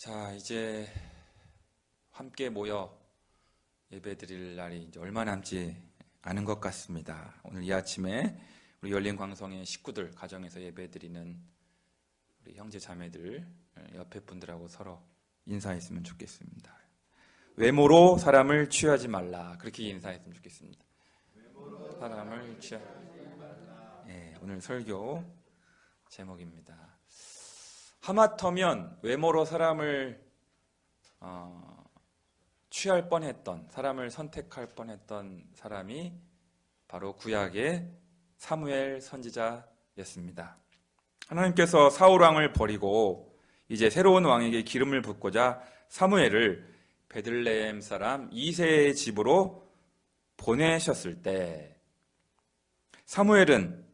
자, 이제 함께 모여 예배 드릴 날이 이제 얼마 남지 않은 것 같습니다. 오늘 이 아침에 우리 열린 광성의 식구들, 가정에서 예배 드리는 우리 형제 자매들, 옆에 분들하고 서로 인사했으면 좋겠습니다. 외모로 사람을 취하지 말라. 그렇게 인사했으면 좋겠습니다. 사람을 취하지 말라. 네, 오늘 설교 제목입니다. 하마터면 외모로 사람을 취할 뻔했던, 사람을 선택할 뻔했던 사람이 바로 구약의 사무엘 선지자였습니다. 하나님께서 사울 왕을 버리고 이제 새로운 왕에게 기름을 붓고자 사무엘을 베들레헴 사람 이새의 집으로 보내셨을 때 사무엘은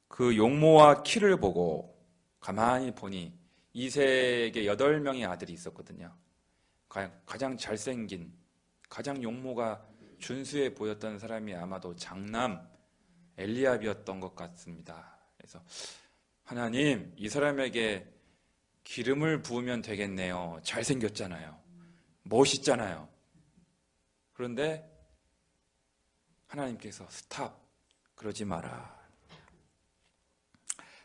그 용모와 키를 보고 가만히 보니 이새에게 8명의 아들이 있었거든요. 가장 잘생긴, 가장 용모가 준수해 보였던 사람이 아마도 장남 엘리압이었던 것 같습니다. 그래서 하나님, 이 사람에게 기름을 부으면 되겠네요. 잘생겼잖아요. 멋있잖아요. 그런데 하나님께서 스탑, 그러지 마라.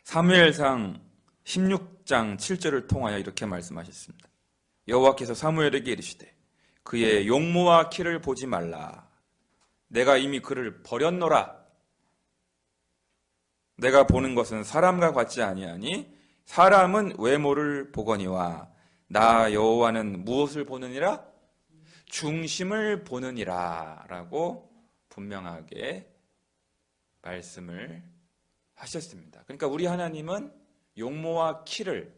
사무엘상 16장 7절을 통하여 이렇게 말씀하셨습니다. 여호와께서 사무엘에게 이르시되 그의 용모와 키를 보지 말라. 내가 이미 그를 버렸노라. 내가 보는 것은 사람과 같지 아니하니 사람은 외모를 보거니와 나 여호와는 무엇을 보느니라? 중심을 보느니라 라고 분명하게 말씀을 하셨습니다. 그러니까 우리 하나님은 용모와 키를,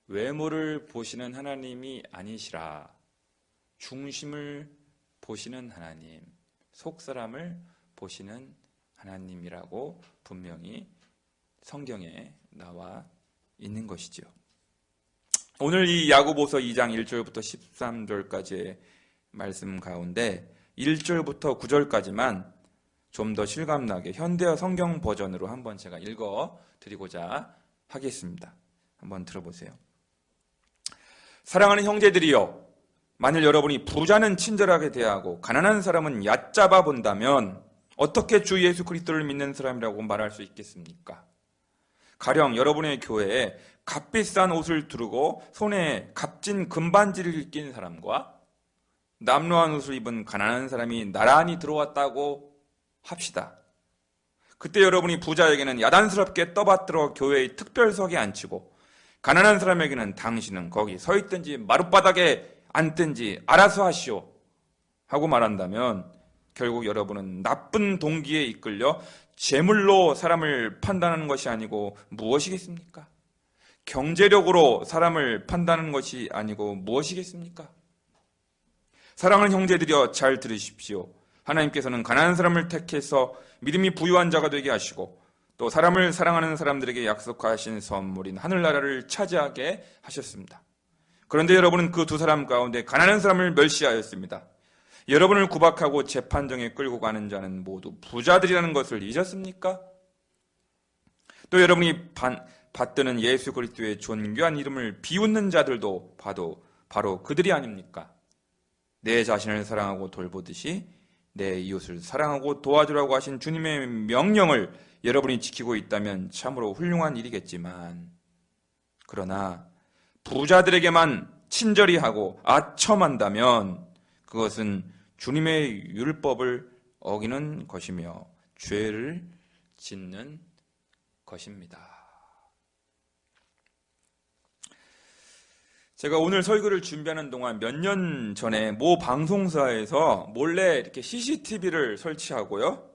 외모를 보시는 하나님이 아니시라. 중심을 보시는 하나님, 속사람을 보시는 하나님이라고 분명히 성경에 나와 있는 것이죠. 오늘 이 야고보서 2장 1절부터 13절까지의 말씀 가운데 1절부터 9절까지만 좀 더 실감나게 현대어 성경 버전으로 한번 제가 읽어 드리고자 하겠습니다. 한번 들어보세요. 사랑하는 형제들이여, 만일 여러분이 부자는 친절하게 대하고 가난한 사람은 얕잡아 본다면 어떻게 주 예수 그리스도를 믿는 사람이라고 말할 수 있겠습니까? 가령 여러분의 교회에 값비싼 옷을 두르고 손에 값진 금반지를 낀 사람과 남루한 옷을 입은 가난한 사람이 나란히 들어왔다고 합시다. 그때 여러분이 부자에게는 야단스럽게 떠받들어 교회의 특별석에 앉히고 가난한 사람에게는 당신은 거기 서 있든지 마룻바닥에 앉든지 알아서 하시오 하고 말한다면 결국 여러분은 나쁜 동기에 이끌려 재물로 사람을 판단하는 것이 아니고 무엇이겠습니까? 경제력으로 사람을 판단하는 것이 아니고 무엇이겠습니까? 사랑하는 형제들이여, 잘 들으십시오. 하나님께서는 가난한 사람을 택해서 믿음이 부유한 자가 되게 하시고 또 사람을 사랑하는 사람들에게 약속하신 선물인 하늘나라를 차지하게 하셨습니다. 그런데 여러분은 그 두 사람 가운데 가난한 사람을 멸시하였습니다. 여러분을 구박하고 재판정에 끌고 가는 자는 모두 부자들이라는 것을 잊었습니까? 또 여러분이 받드는 예수 그리스도의 존귀한 이름을 비웃는 자들도 바로 그들이 아닙니까? 내 자신을 사랑하고 돌보듯이 내 이웃을 사랑하고 도와주라고 하신 주님의 명령을 여러분이 지키고 있다면 참으로 훌륭한 일이겠지만, 그러나 부자들에게만 친절히 하고 아첨한다면 그것은 주님의 율법을 어기는 것이며 죄를 짓는 것입니다. 제가 오늘 설교를 준비하는 동안 몇 년 전에 모 방송사에서 몰래 이렇게 CCTV를 설치하고요,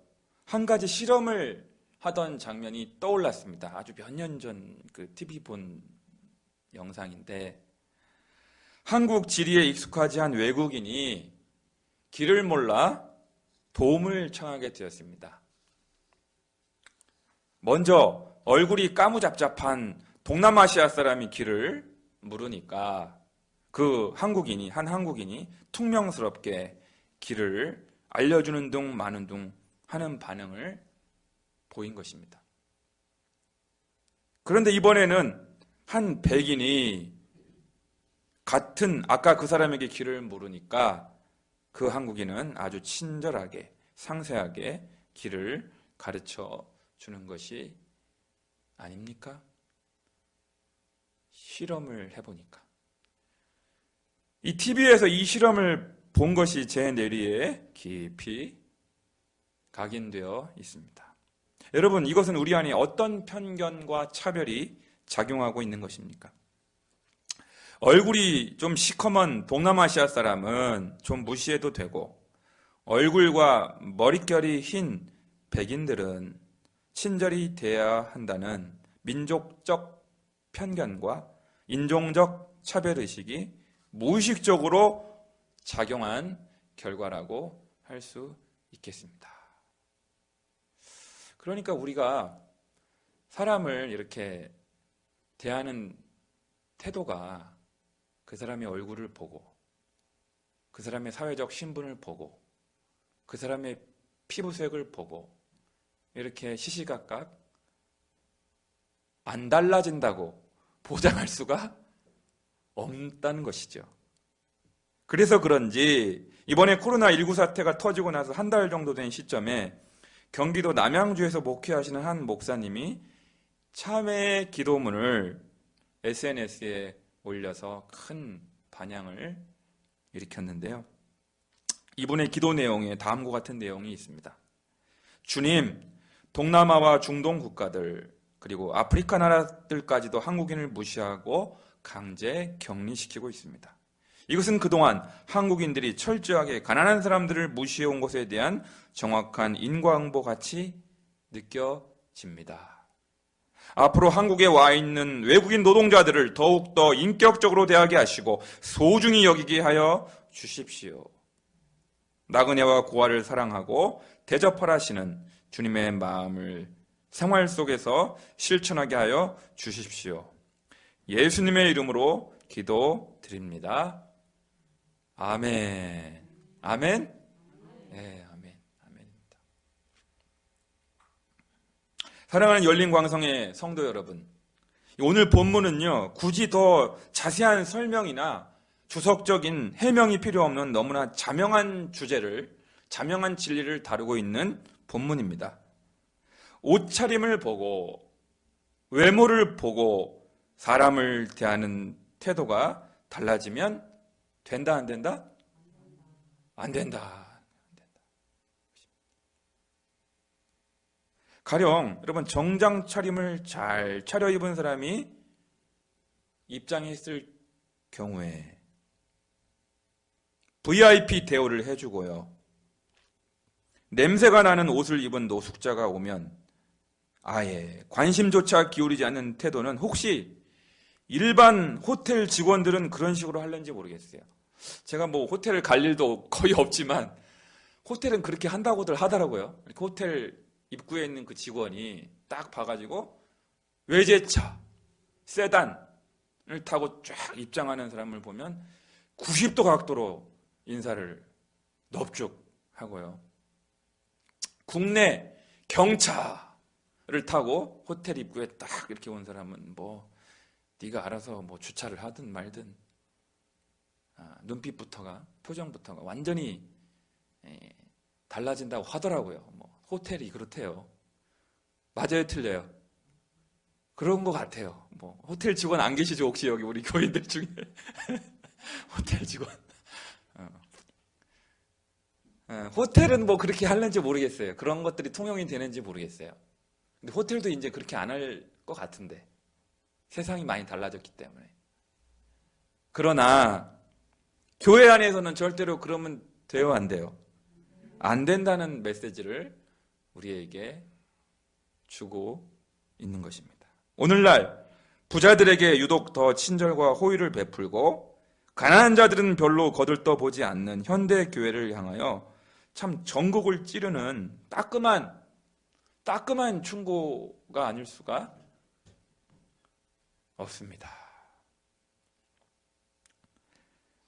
한 가지 실험을 하던 장면이 떠올랐습니다. 아주 몇 년 전 그 TV 본 영상인데, 한국 지리에 익숙하지 않은 외국인이 길을 몰라 도움을 청하게 되었습니다. 먼저 얼굴이 까무잡잡한 동남아시아 사람이 길을 물으니까 한 한국인이 퉁명스럽게 길을 알려주는 둥 마는 둥 하는 반응을 보인 것입니다. 그런데 이번에는 한 백인이 같은 아까 그 사람에게 길을 물으니까 그 한국인은 아주 친절하게 상세하게 길을 가르쳐 주는 것이 아닙니까? 실험을 해보니까. 이 TV에서 이 실험을 본 것이 제 뇌리에 깊이 각인되어 있습니다. 여러분, 이것은 우리 안에 어떤 편견과 차별이 작용하고 있는 것입니까? 얼굴이 좀 시커먼 동남아시아 사람은 좀 무시해도 되고, 얼굴과 머릿결이 흰 백인들은 친절히 대해야 한다는 민족적 편견과 인종적 차별의식이 무의식적으로 작용한 결과라고 할 수 있겠습니다. 그러니까 우리가 사람을 이렇게 대하는 태도가 그 사람의 얼굴을 보고, 그 사람의 사회적 신분을 보고, 그 사람의 피부색을 보고 이렇게 시시각각 안 달라진다고 보장할 수가 없다는 것이죠. 그래서 그런지 이번에 코로나19 사태가 터지고 나서 한 달 정도 된 시점에 경기도 남양주에서 목회하시는 한 목사님이 참회의 기도문을 SNS에 올려서 큰 반향을 일으켰는데요. 이분의 기도 내용에 다음과 같은 내용이 있습니다. 주님, 동남아와 중동 국가들 그리고 아프리카 나라들까지도 한국인을 무시하고 강제 격리시키고 있습니다. 이것은 그동안 한국인들이 철저하게 가난한 사람들을 무시해온 것에 대한 정확한 인과응보 같이 느껴집니다. 앞으로 한국에 와 있는 외국인 노동자들을 더욱더 인격적으로 대하게 하시고 소중히 여기게 하여 주십시오. 나그네와 고아를 사랑하고 대접하라시는 주님의 마음을 생활 속에서 실천하게 하여 주십시오. 예수님의 이름으로 기도드립니다. 아멘. 아멘? 네, 아멘. 아멘입니다. 사랑하는 열린광성의 성도 여러분, 오늘 본문은요, 굳이 더 자세한 설명이나 주석적인 해명이 필요 없는 너무나 자명한 주제를, 자명한 진리를 다루고 있는 본문입니다. 옷차림을 보고, 외모를 보고 사람을 대하는 태도가 달라지면 된다, 안 된다? 안 된다. 가령 여러분, 정장 차림을 잘 차려입은 사람이 입장했을 경우에 VIP 대우를 해주고요, 냄새가 나는 옷을 입은 노숙자가 오면 아예 관심조차 기울이지 않는 태도는, 혹시 일반 호텔 직원들은 그런 식으로 하는지 모르겠어요. 제가 뭐 호텔을 갈 일도 거의 없지만 호텔은 그렇게 한다고들 하더라고요. 호텔 입구에 있는 그 직원이 딱 봐가지고 외제차, 세단을 타고 쫙 입장하는 사람을 보면 90도 각도로 인사를 넙죽하고요. 국내 경차를 타고 호텔 입구에 딱 이렇게 온 사람은 뭐 네가 알아서 뭐 주차를 하든 말든, 눈빛부터가, 표정부터가 완전히 달라진다고 하더라고요. 뭐 호텔이 그렇대요. 맞아요, 틀려요? 그런 것 같아요. 뭐 호텔 직원 안 계시죠? 혹시 여기 우리 교인들 중에 호텔 직원. 호텔은 뭐 그렇게 하는지 모르겠어요. 그런 것들이 통용이 되는지 모르겠어요. 근데 호텔도 이제 그렇게 안 할 것 같은데, 세상이 많이 달라졌기 때문에. 그러나 교회 안에서는 절대로 그러면 돼요, 안 돼요? 안 된다는 메시지를 우리에게 주고 있는 것입니다. 오늘날 부자들에게 유독 더 친절과 호의를 베풀고 가난한 자들은 별로 거들떠보지 않는 현대 교회를 향하여 참 전국을 찌르는 따끔한 충고가 아닐 수가 없습니다.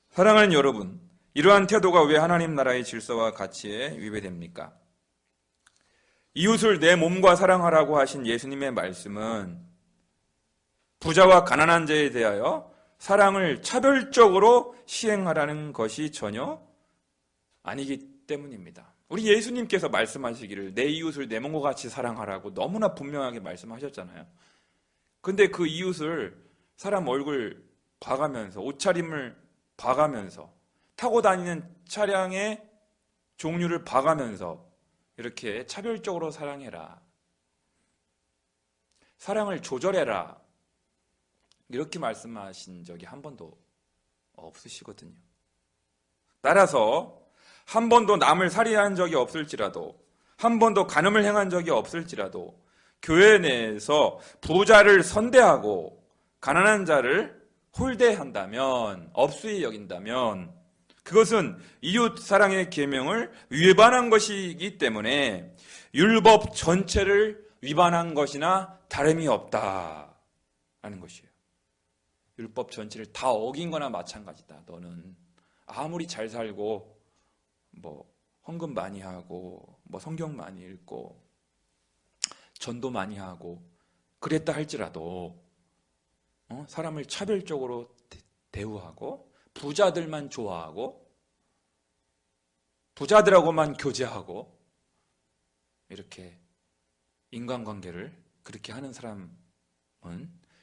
사랑하는 여러분, 이러한 태도가 왜 하나님 나라의 질서와 가치에 위배됩니까? 이웃을 내 몸과 사랑하라고 하신 예수님의 말씀은 부자와 가난한 자에 대하여 사랑을 차별적으로 시행하라는 것이 전혀 아니기 때문입니다. 우리 예수님께서 말씀하시기를 내 이웃을 내 몸과 같이 사랑하라고 너무나 분명하게 말씀하셨잖아요. 근데 그 이웃을 사람 얼굴 봐가면서, 옷차림을 봐가면서, 타고 다니는 차량의 종류를 봐가면서 이렇게 차별적으로 사랑해라, 사랑을 조절해라, 이렇게 말씀하신 적이 한 번도 없으시거든요. 따라서 한 번도 남을 살해한 적이 없을지라도, 한 번도 간음을 행한 적이 없을지라도, 교회 내에서 부자를 선대하고 가난한 자를 홀대한다면, 업수히 여긴다면 그것은 이웃 사랑의 계명을 위반한 것이기 때문에 율법 전체를 위반한 것이나 다름이 없다라는 것이에요. 율법 전체를 다 어긴 거나 마찬가지다. 너는 아무리 잘 살고 헌금 많이 하고 성경 많이 읽고 전도 많이 하고 그랬다 할지라도 사람을 차별적으로 대우하고 부자들만 좋아하고 부자들하고만 교제하고 이렇게 인간관계를 그렇게 하는 사람은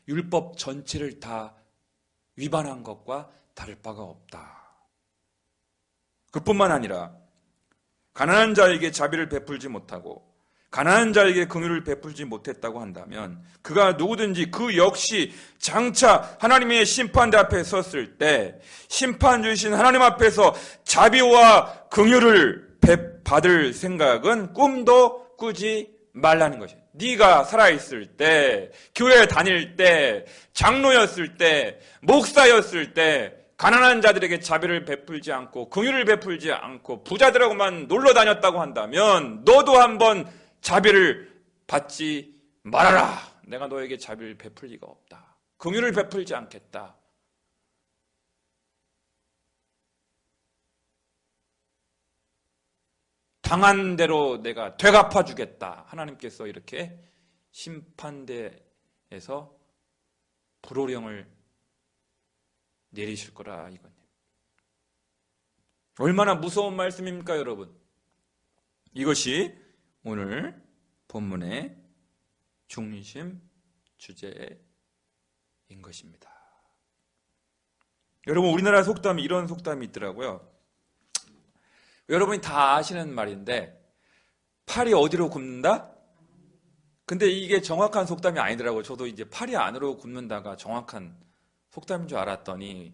율법 전체를 다 위반한 것과 다를 바가 없다. 그뿐만 아니라 가난한 자에게 자비를 베풀지 못하고 가난한 자에게 긍휼을 베풀지 못했다고 한다면 그가 누구든지 그 역시 장차 하나님의 심판대 앞에 섰을 때 심판 주신 하나님 앞에서 자비와 긍휼을 받을 생각은 꿈도 꾸지 말라는 것이에요. 네가 살아있을 때, 교회 다닐 때, 장로였을 때, 목사였을 때 가난한 자들에게 자비를 베풀지 않고 긍휼을 베풀지 않고 부자들하고만 놀러 다녔다고 한다면 너도 한번 자비를 받지 말아라. 내가 너에게 자비를 베풀 리가 없다. 긍휼을 베풀지 않겠다. 당한 대로 내가 되갚아 주겠다. 하나님께서 이렇게 심판대에서 불호령을 내리실 거라 이거예요. 얼마나 무서운 말씀입니까, 여러분? 이것이 오늘 본문의 중심 주제인 것입니다. 여러분, 우리나라 속담이 이런 속담이 있더라고요. 여러분이 다 아시는 말인데 팔이 어디로 굽는다? 근데 이게 정확한 속담이 아니더라고요. 저도 이제 팔이 안으로 굽는다가 정확한 속담인 줄 알았더니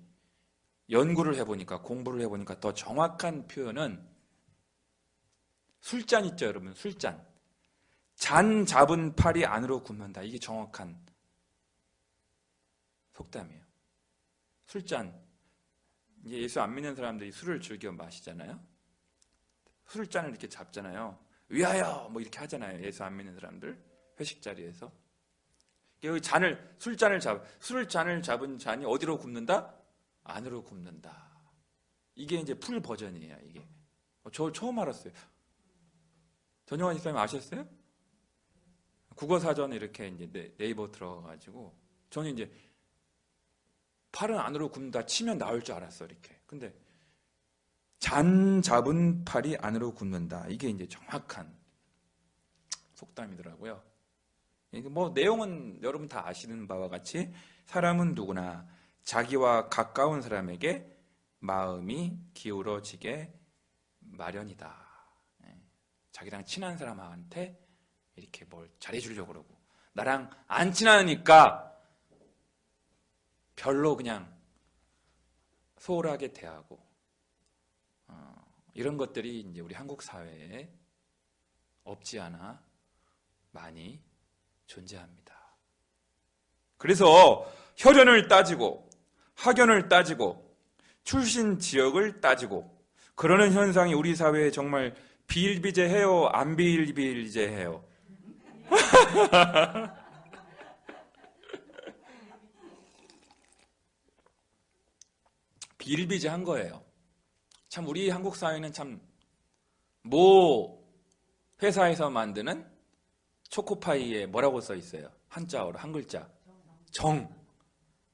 연구를 해보니까, 공부를 해보니까 더 정확한 표현은 술잔 있죠, 여러분? 술잔. 잔 잡은 팔이 안으로 굽는다. 이게 정확한 속담이에요. 술잔. 이제 예수 안 믿는 사람들이 술을 즐겨 마시잖아요. 술잔을 이렇게 잡잖아요. 위하여! 이렇게 하잖아요. 예수 안 믿는 사람들. 회식 자리에서. 여기 술잔을 잡은 잔이 어디로 굽는다? 안으로 굽는다. 이게 이제 풀 버전이에요, 이게. 저 처음 알았어요. 전영환 집사님 아셨어요? 국어사전 이렇게 이제 네이버 들어가가지고, 저는 이제 팔은 안으로 굽는다 치면 나올 줄 알았어, 이렇게. 근데, 잔 잡은 팔이 안으로 굽는다. 이게 이제 정확한 속담이더라고요. 내용은 여러분 다 아시는 바와 같이 사람은 누구나 자기와 가까운 사람에게 마음이 기울어지게 마련이다. 자기랑 친한 사람한테 이렇게 뭘 잘해주려고 그러고, 나랑 안 친하니까 별로 그냥 소홀하게 대하고, 이런 것들이 이제 우리 한국 사회에 없지 않아 많이 존재합니다. 그래서 혈연을 따지고 학연을 따지고 출신 지역을 따지고 그러는 현상이 우리 사회에 정말 비일비재해요? 안 비일비재해요? 비일비재한 거예요. 참 우리 한국 사회는 참 회사에서 만드는 초코파이에 뭐라고 써 있어요? 한자어로 한 글자. 정.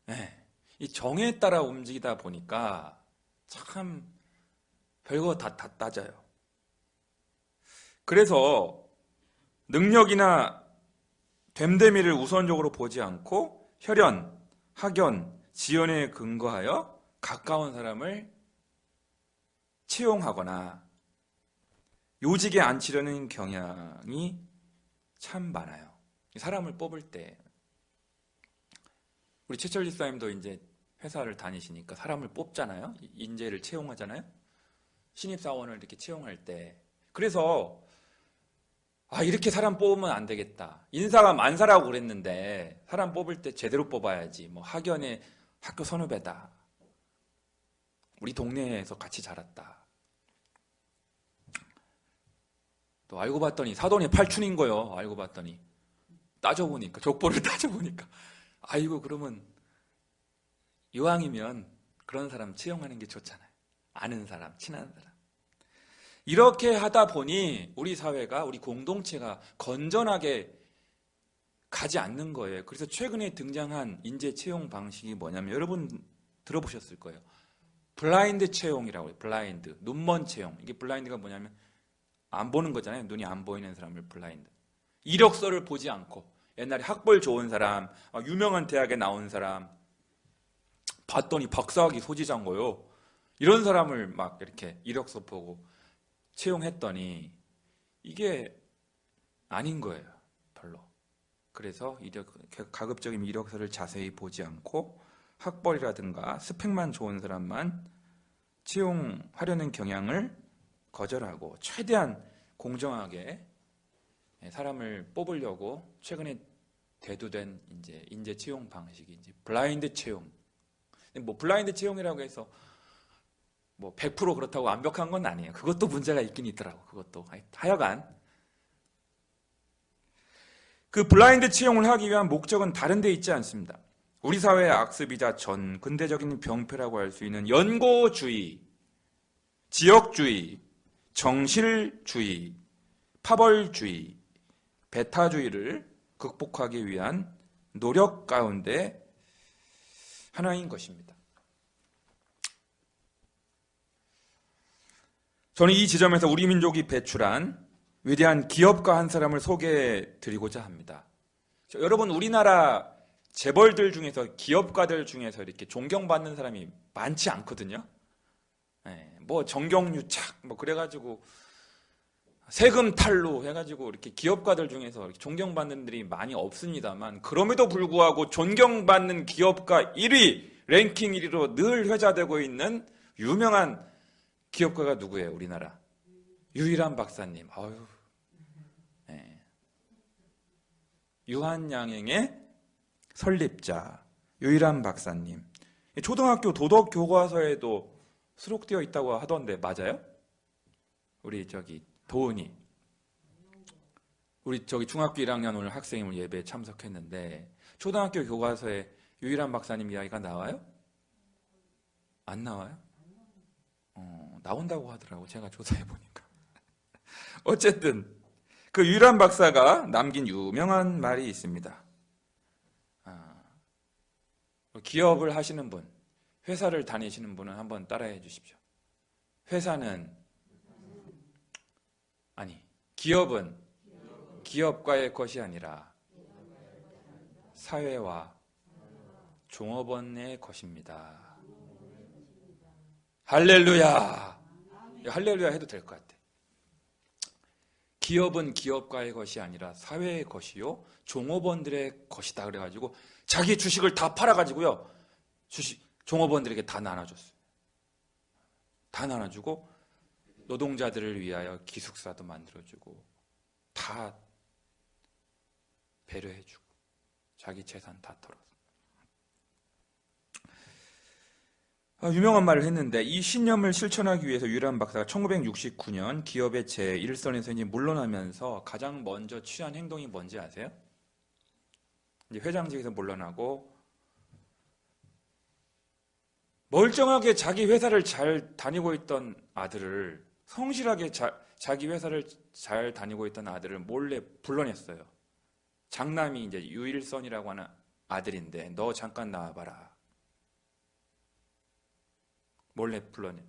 네. 이 정에 따라 움직이다 보니까 참 별거 다 따져요. 그래서 능력이나 됨됨이를 우선적으로 보지 않고 혈연, 학연, 지연에 근거하여 가까운 사람을 채용하거나 요직에 앉히려는 경향이 참 많아요. 사람을 뽑을 때 우리 최철 집사님도 이제 회사를 다니시니까 사람을 뽑잖아요. 인재를 채용하잖아요. 신입사원을 이렇게 채용할 때. 그래서 이렇게 사람 뽑으면 안 되겠다. 인사가 만사라고 그랬는데 사람 뽑을 때 제대로 뽑아야지. 뭐 학연의 학교 선후배다. 우리 동네에서 같이 자랐다. 또 알고 봤더니 사돈이 팔춘인 거요. 알고 봤더니 따져보니까 족보를 따져보니까 아이고 그러면 이왕이면 그런 사람 채용하는 게 좋잖아요. 아는 사람, 친한 사람. 이렇게 하다 보니 우리 사회가, 우리 공동체가 건전하게 가지 않는 거예요. 그래서 최근에 등장한 인재 채용 방식이 뭐냐면 여러분 들어보셨을 거예요. 블라인드 채용이라고 해요. 블라인드, 눈먼 채용. 이게 블라인드가 뭐냐면 안 보는 거잖아요. 눈이 안 보이는 사람을 블라인드. 이력서를 보지 않고 옛날에 학벌 좋은 사람, 유명한 대학에 나온 사람 봤더니 박사학위 소지자인 거요. 이런 사람을 막 이렇게 이력서 보고 채용했더니 이게 아닌 거예요. 별로. 그래서 가급적이면 이력서를 자세히 보지 않고 학벌이라든가 스펙만 좋은 사람만 채용하려는 경향을 거절하고 최대한 공정하게 사람을 뽑으려고 최근에 대두된 이제 인재 채용 방식이 이제 블라인드 채용. 뭐 블라인드 채용이라고 해서 뭐 100% 그렇다고 완벽한 건 아니에요. 그것도 문제가 있긴 있더라고. 그것도 하여간 그 블라인드 채용을 하기 위한 목적은 다른 데 있지 않습니다. 우리 사회의 악습이자 전 근대적인 병폐라고 할 수 있는 연고주의, 지역주의, 정실주의, 파벌주의, 배타주의를 극복하기 위한 노력 가운데 하나인 것입니다. 저는 이 지점에서 우리 민족이 배출한 위대한 기업가 한 사람을 소개해 드리고자 합니다. 여러분, 우리나라 재벌들 중에서, 기업가들 중에서 이렇게 존경받는 사람이 많지 않거든요. 뭐 정경유착 뭐 그래가지고 세금 탈루 해가지고 이렇게 기업가들 중에서 이렇게 존경받는 분들이 많이 없습니다만, 그럼에도 불구하고 존경받는 기업가 1위, 랭킹 1위로 늘 회자되고 있는 유명한 기업가가 누구예요? 우리나라 유일한 박사님. 유한양행의 설립자 유일한 박사님. 초등학교 도덕 교과서에도 수록되어 있다고 하던데 맞아요? 우리 도은이, 우리 중학교 1학년 오늘 학생이 오늘 예배에 참석했는데 초등학교 교과서에 유일한 박사님 이야기가 나와요? 안 나와요? 나온다고 하더라고. 제가 조사해 보니까. 어쨌든 그 유일한 박사가 남긴 유명한 말이 있습니다. 기업을 하시는 분, 회사를 다니시는 분은 한번 따라해 주십시오. 기업은 기업가의 것이 아니라 사회와 종업원의 것입니다. 할렐루야! 할렐루야 해도 될 것 같아. 기업은 기업가의 것이 아니라 사회의 것이요 종업원들의 것이다. 그래가지고 자기 주식을 다 팔아가지고요 종업원들에게 다 나눠줬어요. 다 나눠주고 노동자들을 위하여 기숙사도 만들어주고 다 배려해주고 자기 재산 다 털어서. 유명한 말을 했는데 이 신념을 실천하기 위해서 유일한 박사가 1969년 기업의 제1선에서 이제 물러나면서 가장 먼저 취한 행동이 뭔지 아세요? 이제 회장직에서 물러나고 멀쩡하게 자기 회사를 잘 다니고 있던 아들을, 성실하게 자기 회사를 잘 다니고 있던 아들을 몰래 불러냈어요. 장남이 이제 유일선이라고 하는 아들인데 너 잠깐 나와봐라. 몰래 불러내.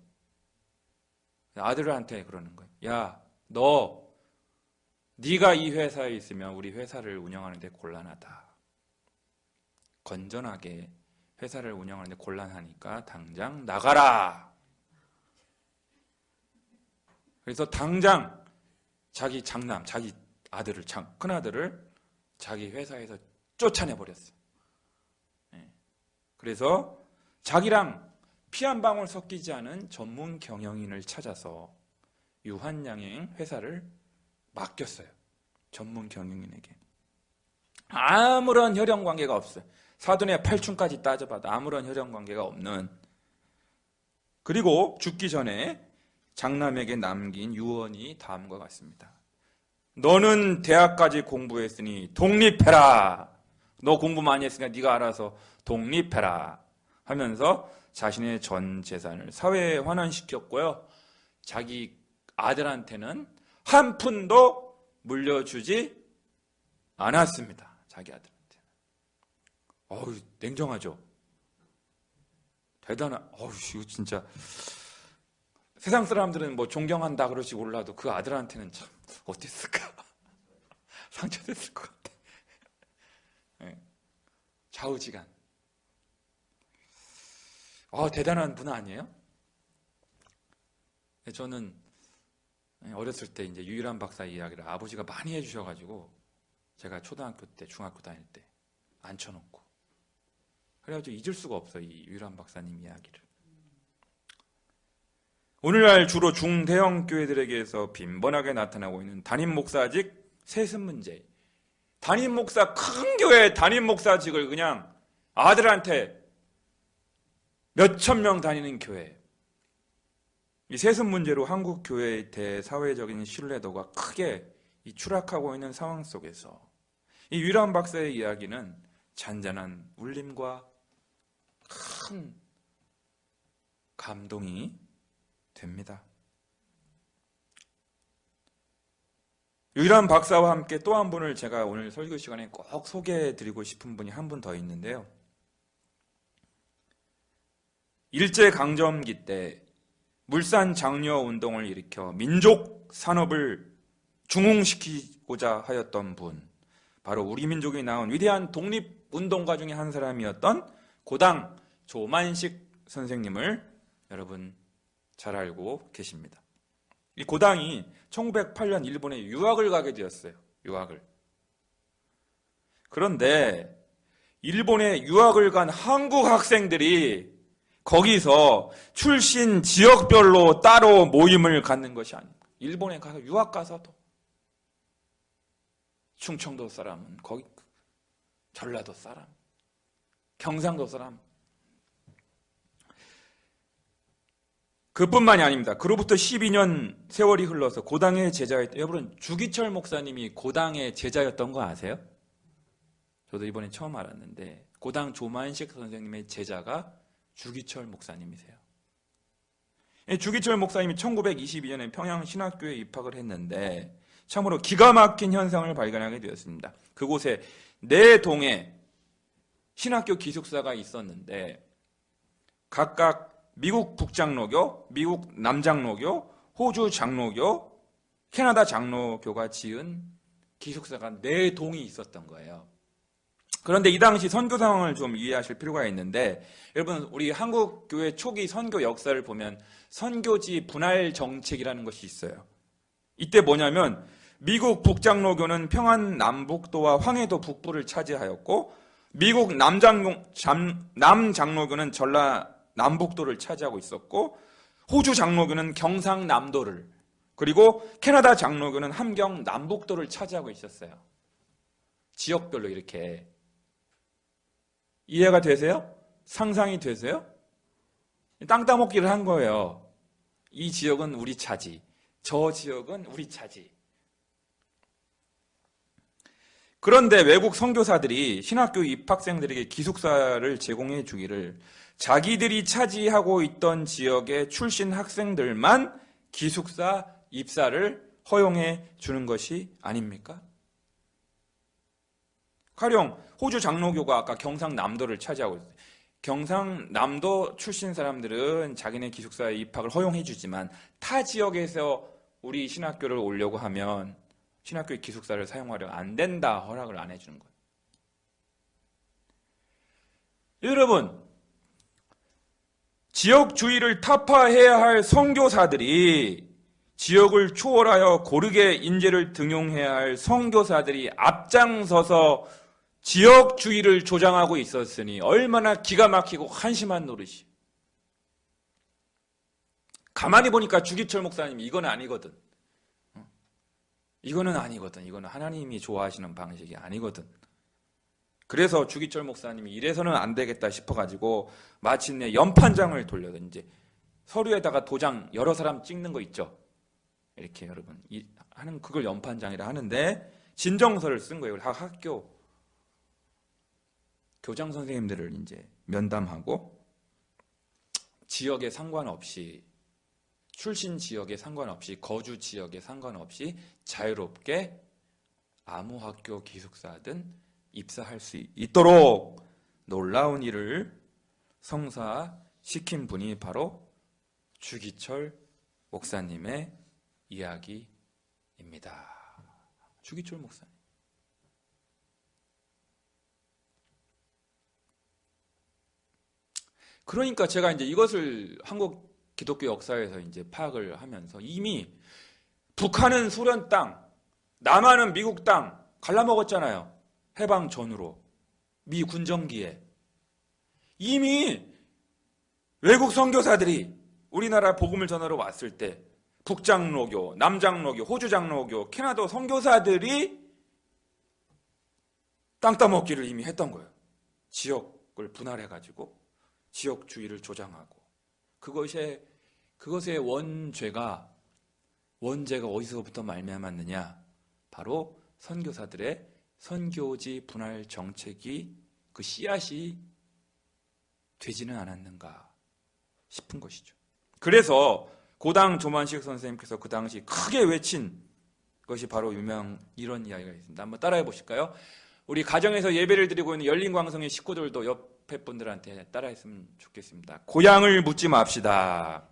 아들한테 그러는 거예요. 야, 네가 이 회사에 있으면 우리 회사를 운영하는데 곤란하다. 건전하게 회사를 운영하는데 곤란하니까 당장 나가라. 그래서 당장 자기 장남, 자기 아들을, 큰아들을 자기 회사에서 쫓아내버렸어요. 그래서 자기랑 피 한 방울 섞이지 않은 전문 경영인을 찾아서 유한양행 회사를 맡겼어요. 전문 경영인에게. 아무런 혈연 관계가 없어요. 사돈의 팔촌까지 따져봐도 아무런 혈연 관계가 없는. 그리고 죽기 전에 장남에게 남긴 유언이 다음과 같습니다. 너는 대학까지 공부했으니 독립해라. 너 공부 많이 했으니까 네가 알아서 독립해라 하면서 자신의 전 재산을 사회에 환원시켰고요. 자기 아들한테는 한 푼도 물려주지 않았습니다. 자기 아들한테는. 어우, 냉정하죠? 어우, 이거 진짜. 세상 사람들은 뭐 존경한다 그러지 몰라도 그 아들한테는 참 어땠을까? 상처됐을 것 같아. 네. 좌우지간. 대단한 분 아니에요? 저는 어렸을 때 이제 유일한 박사 이야기를 아버지가 많이 해주셔가지고 제가 초등학교 때, 중학교 다닐 때 앉혀놓고 그래가지고 잊을 수가 없어요. 이 유일한 박사님 이야기를. 오늘날 주로 중대형 교회들에게서 빈번하게 나타나고 있는 담임 목사직 세습 문제. 담임 목사, 큰 교회 담임 목사직을 그냥 아들한테 몇천 명 다니는 교회. 이 세습 문제로 한국 교회의 대사회적인 신뢰도가 크게 추락하고 있는 상황 속에서 이 유일한 박사의 이야기는 잔잔한 울림과 큰 감동이 됩니다. 유일한 박사와 함께 또 한 분을 제가 오늘 설교 시간에 꼭 소개해드리고 싶은 분이 한 분 더 있는데요. 일제강점기 때 물산 장려 운동을 일으켜 민족 산업을 중흥시키고자 하였던 분, 바로 우리 민족이 낳은 위대한 독립운동가 중에 한 사람이었던 고당 조만식 선생님을 여러분 잘 알고 계십니다. 이 고당이 1908년 일본에 유학을 가게 되었어요. 유학을. 그런데 일본에 유학을 간 한국 학생들이 거기서 출신 지역별로 따로 모임을 갖는 것이 아닙니다. 일본에 가서 유학 가서도 충청도 사람은 거기, 전라도 사람, 경상도 사람. 그뿐만이 아닙니다. 그로부터 12년 세월이 흘러서 고당의 제자였던, 여러분 주기철 목사님이 고당의 제자였던 거 아세요? 저도 이번에 처음 알았는데 고당 조만식 선생님의 제자가 주기철 목사님이세요. 주기철 목사님이 1922년에 평양신학교에 입학을 했는데 참으로 기가 막힌 현상을 발견하게 되었습니다. 그곳에 4동의 신학교 기숙사가 있었는데 각각 미국 북장로교, 미국 남장로교, 호주 장로교, 캐나다 장로교가 지은 기숙사가 4동이 있었던 거예요. 그런데 이 당시 선교 상황을 좀 이해하실 필요가 있는데, 여러분 우리 한국 교회 초기 선교 역사를 보면 선교지 분할 정책이라는 것이 있어요. 이때 뭐냐면 미국 북장로교는 평안 남북도와 황해도 북부를 차지하였고, 미국 남장로교는 전라 남북도를 차지하고 있었고, 호주 장로교는 경상남도를, 그리고 캐나다 장로교는 함경 남북도를 차지하고 있었어요. 지역별로 이렇게. 이해가 되세요? 상상이 되세요? 땅 따먹기를 한 거예요. 이 지역은 우리 차지, 저 지역은 우리 차지. 그런데 외국 선교사들이 신학교 입학생들에게 기숙사를 제공해 주기를 자기들이 차지하고 있던 지역의 출신 학생들만 기숙사 입사를 허용해 주는 것이 아닙니까? 가령 호주 장로교가 아까 경상남도를 차지하고 있어요. 경상남도 출신 사람들은 자기네 기숙사에 입학을 허용해 주지만 타 지역에서 우리 신학교를 오려고 하면 신학교의 기숙사를 사용하려 안 된다, 허락을 안 해주는 거예요. 여러분, 지역주의를 타파해야 할 선교사들이, 지역을 초월하여 고르게 인재를 등용해야 할 선교사들이 앞장서서 지역주의를 조장하고 있었으니 얼마나 기가 막히고 한심한 노릇이. 가만히 보니까 주기철 목사님이 이건 아니거든. 이거는 아니거든. 이거는 하나님이 좋아하시는 방식이 아니거든. 그래서 주기철 목사님이 이래서는 안 되겠다 싶어가지고 마침내 연판장을 돌려서 이제 서류에다가 도장 여러 사람 찍는 거 있죠. 이렇게 여러분 하는 그걸 연판장이라 하는데 진정서를 쓴 거예요. 학교 교장 선생님들을 이제 면담하고 지역에 상관없이 출신 지역에 상관없이 거주 지역에 상관없이 자유롭게 아무 학교 기숙사든 입사할 수 있도록 놀라운 일을 성사시킨 분이 바로 주기철 목사님의 이야기입니다. 주기철 목사님. 그러니까 제가 이제 이것을 한국 기독교 역사에서 이제 파악을 하면서 이미 북한은 소련 땅, 남한은 미국 땅 갈라먹었잖아요. 해방 전후로. 미 군정기에. 이미 외국 선교사들이 우리나라 복음을 전하러 왔을 때 북장로교, 남장로교, 호주장로교, 캐나다 선교사들이 땅 따먹기를 이미 했던 거예요. 지역을 분할해가지고 지역주의를 조장하고 그것의 원죄가 어디서부터 말미암았느냐? 바로 선교사들의 선교지 분할 정책이 그 씨앗이 되지는 않았는가 싶은 것이죠. 그래서 고당 조만식 선생님께서 그 당시 크게 외친 것이 바로 이런 이야기가 있습니다. 한번 따라해 보실까요? 우리 가정에서 예배를 드리고 있는 열린광성의 식구들도 옆에 분들한테 따라했으면 좋겠습니다. 고향을 묻지 맙시다.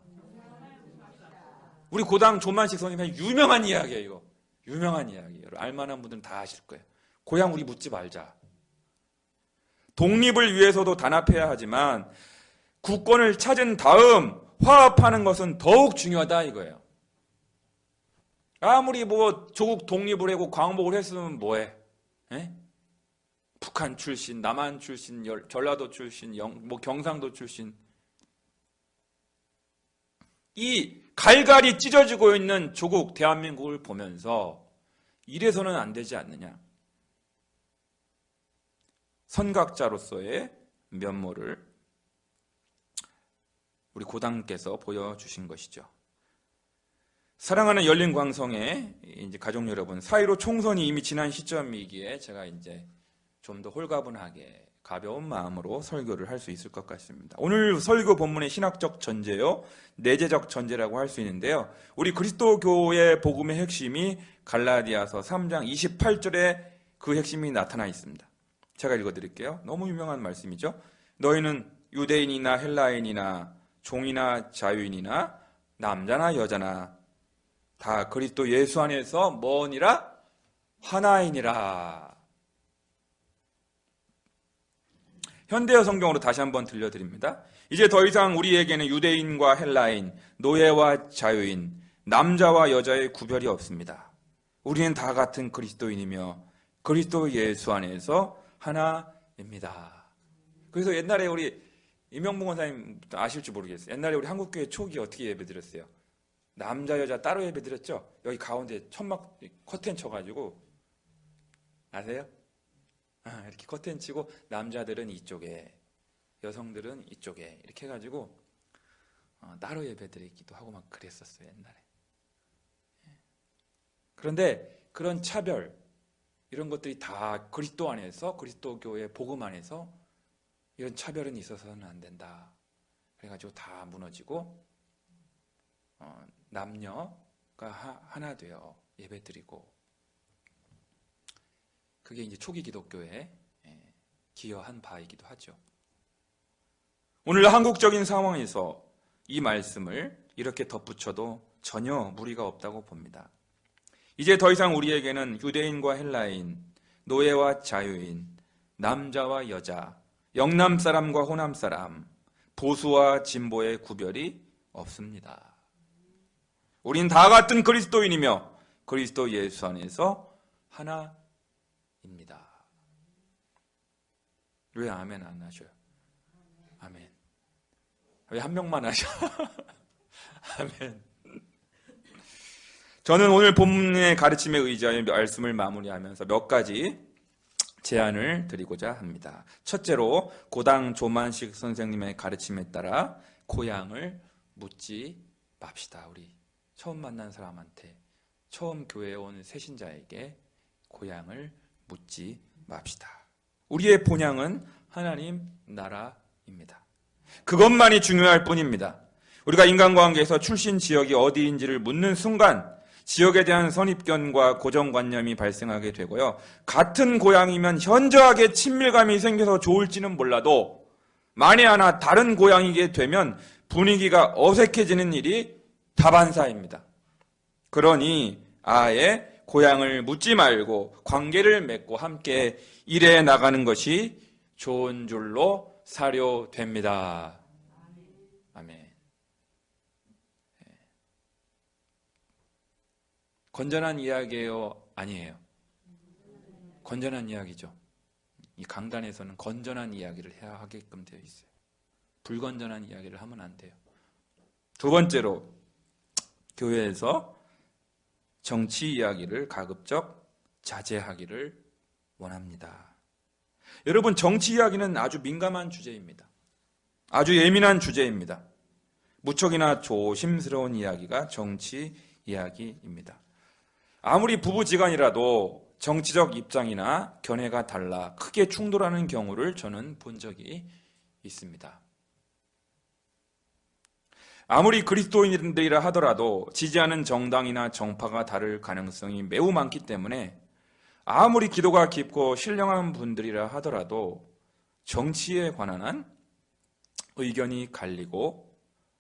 우리 고당 조만식 선생님의 유명한 이야기예요. 이거 유명한 이야기예요. 알만한 분들은 다 아실 거예요. 고향 우리 묻지 말자. 독립을 위해서도 단합해야 하지만 국권을 찾은 다음 화합하는 것은 더욱 중요하다 이거예요. 아무리 조국 독립을 하고 광복을 했으면 뭐해? 에? 북한 출신, 남한 출신, 전라도 출신, 경상도 출신, 이 갈갈이 찢어지고 있는 조국 대한민국을 보면서 이래서는 안 되지 않느냐? 선각자로서의 면모를 우리 고당께서 보여주신 것이죠. 사랑하는 열린광성의 이제 가족 여러분, 4.15 총선이 이미 지난 시점이기에 제가 이제 좀 더 홀가분하게 가벼운 마음으로 설교를 할 수 있을 것 같습니다. 오늘 설교 본문의 신학적 전제요, 내재적 전제라고 할 수 있는데요. 우리 그리스도교의 복음의 핵심이 갈라디아서 3장 28절에 그 핵심이 나타나 있습니다. 제가 읽어드릴게요. 너무 유명한 말씀이죠. 너희는 유대인이나 헬라인이나 종이나 자유인이나 남자나 여자나 다 그리스도 예수 안에서 뭐니라? 하나이니라. 현대어 성경으로 다시 한번 들려드립니다. 이제 더 이상 우리에게는 유대인과 헬라인, 노예와 자유인, 남자와 여자의 구별이 없습니다. 우리는 다 같은 그리스도인이며 그리스도 예수 안에서 하나입니다. 그래서 옛날에 우리 이명봉 원사님 아실지 모르겠어요. 옛날에 우리 한국교회 초기 어떻게 예배드렸어요? 남자 여자 따로 예배드렸죠? 여기 가운데 천막 커튼 쳐가지고 아세요? 이렇게 커튼 치고 남자들은 이쪽에 여성들은 이쪽에 이렇게 해가지고 따로 예배드리기도 하고 막 그랬었어요 옛날에. 그런데 그런 차별 이런 것들이 다 그리스도 안에서 그리스도교의 복음 안에서 이런 차별은 있어서는 안 된다. 그래가지고 다 무너지고 남녀가 하나 되어 예배드리고 그게 이제 초기 기독교에 기여한 바이기도 하죠. 오늘 한국적인 상황에서 이 말씀을 이렇게 덧붙여도 전혀 무리가 없다고 봅니다. 이제 더 이상 우리에게는 유대인과 헬라인, 노예와 자유인, 남자와 여자, 영남 사람과 호남 사람, 보수와 진보의 구별이 없습니다. 우린 다 같은 그리스도인이며 그리스도 예수 안에서 하나입니다. 왜 아멘 안 하셔요? 아멘. 왜 한 명만 하셔? 아멘. 저는 오늘 본문의 가르침에 의지하여 말씀을 마무리하면서 몇 가지 제안을 드리고자 합니다. 첫째로 고당 조만식 선생님의 가르침에 따라 고향을 묻지 맙시다. 우리 처음 만난 사람한테, 처음 교회에 온 새신자에게 고향을 묻지 맙시다. 우리의 본향은 하나님 나라입니다. 그것만이 중요할 뿐입니다. 우리가 인간관계에서 출신 지역이 어디인지를 묻는 순간 지역에 대한 선입견과 고정관념이 발생하게 되고요. 같은 고향이면 현저하게 친밀감이 생겨서 좋을지는 몰라도 만에 하나 다른 고향이게 되면 분위기가 어색해지는 일이 다반사입니다. 그러니 아예 고향을 묻지 말고 관계를 맺고 함께 일해 나가는 것이 좋은 줄로 사료됩니다. 아멘. 건전한 이야기예요? 아니에요? 건전한 이야기죠. 이 강단에서는 건전한 이야기를 해야 하게끔 되어 있어요. 불건전한 이야기를 하면 안 돼요. 두 번째로, 교회에서 정치 이야기를 가급적 자제하기를 원합니다. 여러분, 정치 이야기는 아주 민감한 주제입니다. 아주 예민한 주제입니다. 무척이나 조심스러운 이야기가 정치 이야기입니다. 아무리 부부지간이라도 정치적 입장이나 견해가 달라 크게 충돌하는 경우를 저는 본 적이 있습니다. 아무리 그리스도인들이라 하더라도 지지하는 정당이나 정파가 다를 가능성이 매우 많기 때문에 아무리 기도가 깊고 신령한 분들이라 하더라도 정치에 관한 한 의견이 갈리고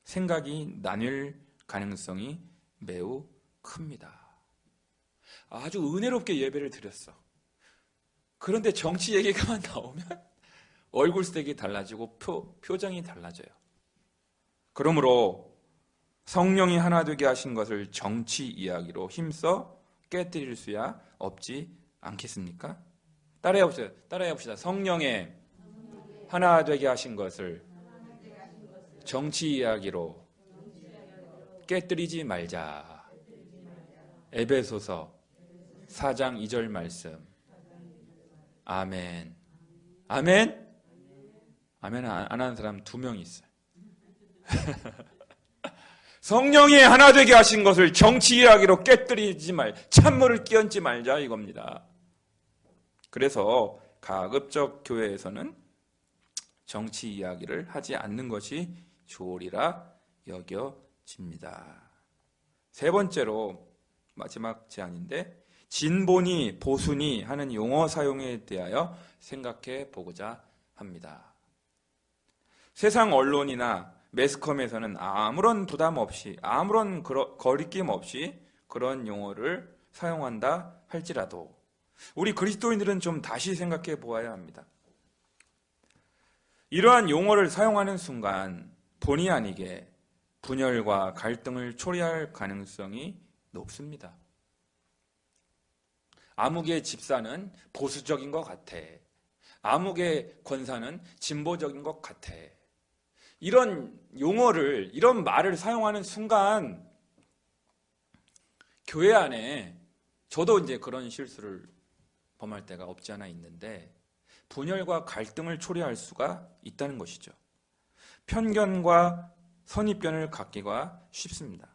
생각이 나뉠 가능성이 매우 큽니다. 아주 은혜롭게 예배를 드렸어. 그런데 정치 얘기가만 나오면 얼굴색이 달라지고 표정이 달라져요. 그러므로 성령이 하나 되게 하신 것을 정치 이야기로 힘써 깨뜨릴 수야 없지 않겠습니까? 따라해 봅시다. 성령의 하나 되게 하신 것을 정치 이야기로 깨뜨리지 말자. 에베소서 4장 2절 말씀. 아멘. 아멘? 아멘 안 하는 사람 2명 있어요. 성령이 하나 되게 하신 것을 정치 이야기로 깨뜨리지 찬물을 끼얹지 말자 이겁니다. 그래서 가급적 교회에서는 정치 이야기를 하지 않는 것이 좋으리라 여겨집니다. 세 번째로 마지막 제안인데, 진보니 보수니 하는 용어 사용에 대하여 생각해 보고자 합니다. 세상 언론이나 매스컴에서는 아무런 부담 없이, 아무런 거리낌 없이 그런 용어를 사용한다 할지라도 우리 그리스도인들은 좀 다시 생각해 보아야 합니다. 이러한 용어를 사용하는 순간 본의 아니게 분열과 갈등을 초래할 가능성이 높습니다. 아무개 집사는 보수적인 것 같아. 아무개 권사는 진보적인 것 같아. 이런 용어를, 이런 말을 사용하는 순간 교회 안에 저도 이제 그런 실수를 범할 때가 없지 않아 있는데 분열과 갈등을 초래할 수가 있다는 것이죠. 편견과 선입견을 갖기가 쉽습니다.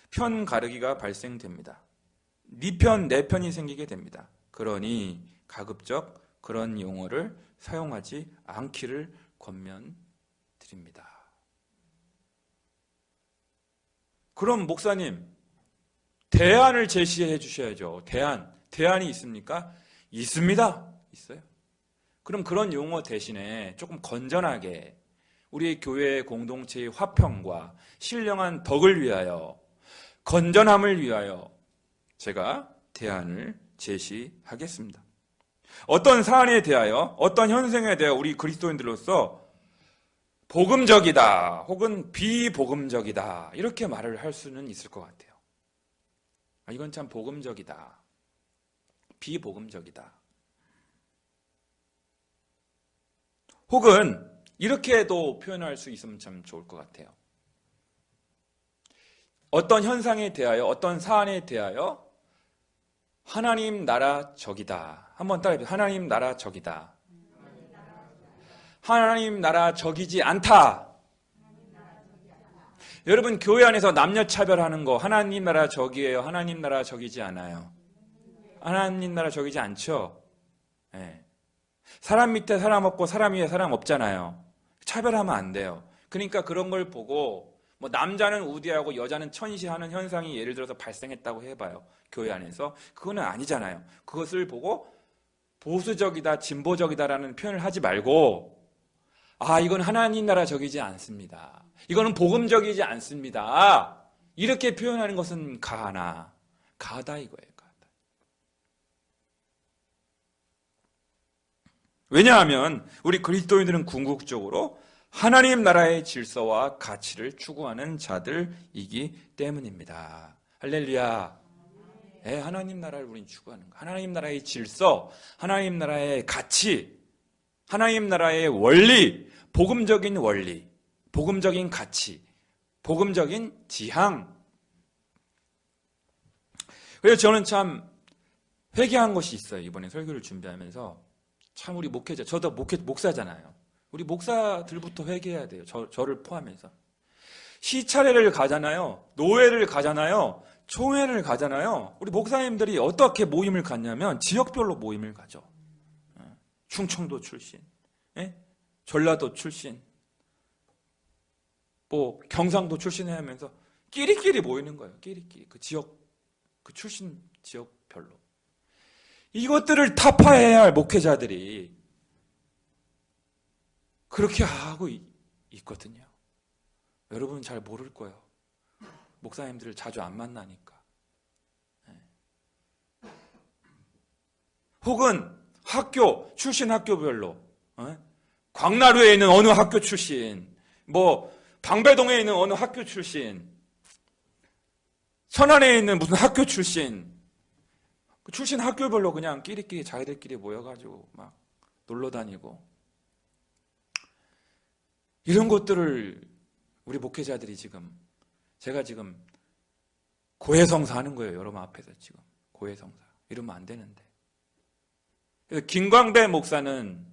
편 가르기가 발생됩니다. 네 편, 내 편이 생기게 됩니다. 그러니 가급적 그런 용어를 사용하지 않기를 권면드립니다. 그럼 목사님, 대안을 제시해 주셔야죠. 대안이 있습니까? 있습니다. 있어요. 그럼 그런 용어 대신에 조금 건전하게 우리 교회 공동체의 화평과 신령한 덕을 위하여, 건전함을 위하여 제가 대안을 제시하겠습니다. 어떤 사안에 대하여, 어떤 현상에 대하여 우리 그리스도인들로서 복음적이다 혹은 비복음적이다 이렇게 말을 할 수는 있을 것 같아요. 이건 참 복음적이다, 비복음적이다. 혹은 이렇게도 표현할 수 있으면 참 좋을 것 같아요. 어떤 현상에 대하여, 어떤 사안에 대하여 하나님 나라 적이다. 한번 따라해보세요. 하나님 나라 적이다. 하나님 나라 적이지 않다. 여러분, 교회 안에서 남녀 차별하는 거 하나님 나라 적이에요? 하나님 나라 적이지 않아요? 하나님 나라 적이지 않죠? 네. 사람 밑에 사람 없고 사람 위에 사람 없잖아요. 차별하면 안 돼요. 그러니까 그런 걸 보고 뭐 남자는 우대하고 여자는 천시하는 현상이 예를 들어서 발생했다고 해봐요. 교회 안에서. 그거는 아니잖아요. 그것을 보고 보수적이다, 진보적이다라는 표현을 하지 말고, 이건 하나님 나라 적이지 않습니다. 이거는 복음적이지 않습니다. 이렇게 표현하는 것은 가하다 이거예요. 가하다. 왜냐하면 우리 그리스도인들은 궁극적으로 하나님 나라의 질서와 가치를 추구하는 자들이기 때문입니다. 할렐루야. 네, 하나님 나라를 우리는 추구하는 거예요. 하나님 나라의 질서, 하나님 나라의 가치, 하나님 나라의 원리, 복음적인 원리, 복음적인 가치, 복음적인 지향. 그래서 저는 참 회개한 것이 있어요. 이번에 설교를 준비하면서 참 우리 목회자, 저도 목사잖아요. 우리 목사들부터 회개해야 돼요. 저를 포함해서. 시차례를 가잖아요. 노회를 가잖아요. 총회를 가잖아요. 우리 목사님들이 어떻게 모임을 갖냐면 지역별로 모임을 가죠. 충청도 출신, 전라도 출신, 뭐 경상도 출신 하면서 끼리끼리 모이는 거예요. 끼리끼리 그 지역, 그 출신 지역별로. 이것들을 타파해야 할 목회자들이 그렇게 하고 있거든요. 여러분은 잘 모를 거예요. 목사님들을 자주 안 만나니까. 혹은 학교, 출신 학교별로, 광나루에 있는 어느 학교 출신, 뭐 방배동에 있는 어느 학교 출신, 천안에 있는 무슨 학교 출신, 그 출신 학교별로 그냥 끼리끼리 자기들끼리 모여가지고 막 놀러 다니고, 이런 것들을 우리 목회자들이 제가 지금 고해성사 하는 거예요. 여러분 앞에서 지금 고해성사. 이러면 안 되는데. 그래서 김광배 목사는,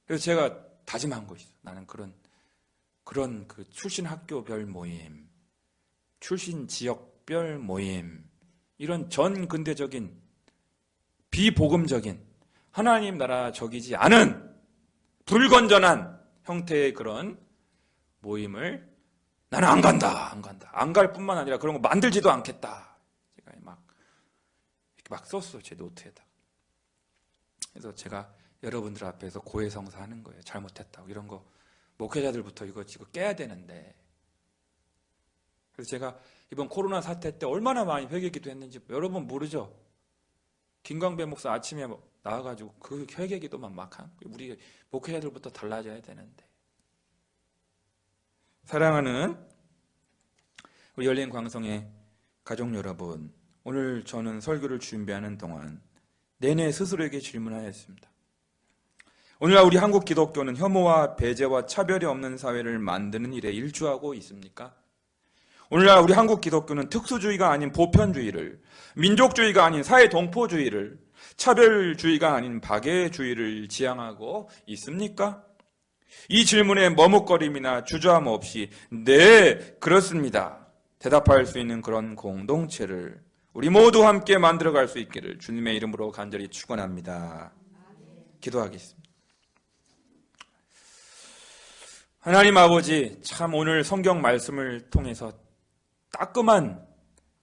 그래서 제가 다짐한 것이죠. 나는 그런 그 출신 학교별 모임, 출신 지역별 모임, 이런 전 근대적인 비복음적인 하나님 나라 적이지 않은 불건전한 형태의 그런 모임을 나는 안 간다. 안 갈 뿐만 아니라 그런 거 만들지도 않겠다. 제가 막 썼어, 제 노트에다가. 그래서 제가 여러분들 앞에서 고해성사 하는 거예요. 잘못했다고. 이런 거 목회자들부터 이거 깨야 되는데. 그래서 제가 이번 코로나 사태 때 얼마나 많이 회개기도 했는지 여러분 모르죠? 김광배 목사 아침에 나와가지고 그 회개기도만 막 한. 우리 목회자들부터 달라져야 되는데. 사랑하는 우리 열린 광성의 가족 여러분, 오늘 저는 설교를 준비하는 동안 내내 스스로에게 질문하였습니다. 오늘날 우리 한국 기독교는 혐오와 배제와 차별이 없는 사회를 만드는 일에 일조하고 있습니까? 오늘날 우리 한국 기독교는 특수주의가 아닌 보편주의를, 민족주의가 아닌 사회동포주의를, 차별주의가 아닌 박애주의를 지향하고 있습니까? 이 질문에 머뭇거림이나 주저함 없이 네, 그렇습니다. 대답할 수 있는 그런 공동체를 우리 모두 함께 만들어갈 수 있기를 주님의 이름으로 간절히 축원합니다. 기도하겠습니다. 하나님 아버지, 참 오늘 성경 말씀을 통해서 따끔한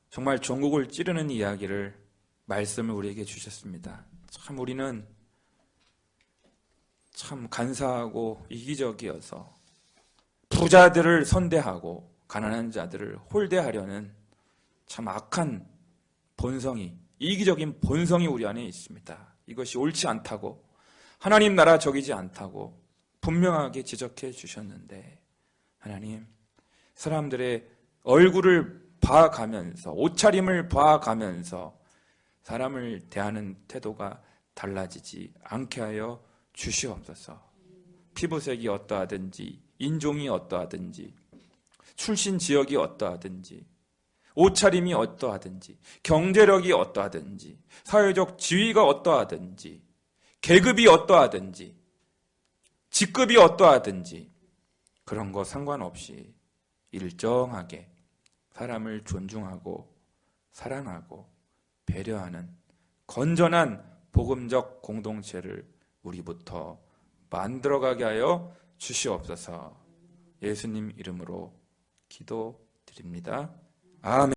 정말 전국을 찌르는 이야기를, 말씀을 우리에게 주셨습니다. 참 우리는 참 간사하고 이기적이어서 부자들을 선대하고 가난한 자들을 홀대하려는 참 악한 본성이, 이기적인 본성이 우리 안에 있습니다. 이것이 옳지 않다고, 하나님 나라 적이지 않다고 분명하게 지적해 주셨는데, 하나님, 사람들의 얼굴을 봐가면서, 옷차림을 봐가면서 사람을 대하는 태도가 달라지지 않게 하여 주시옵소서. 피부색이 어떠하든지, 인종이 어떠하든지, 출신 지역이 어떠하든지, 옷차림이 어떠하든지, 경제력이 어떠하든지, 사회적 지위가 어떠하든지, 계급이 어떠하든지, 직급이 어떠하든지, 그런 거 상관없이 일정하게 사람을 존중하고 사랑하고 배려하는 건전한 복음적 공동체를 우리부터 만들어가게 하여 주시옵소서. 예수님 이름으로 기도드립니다. 아멘.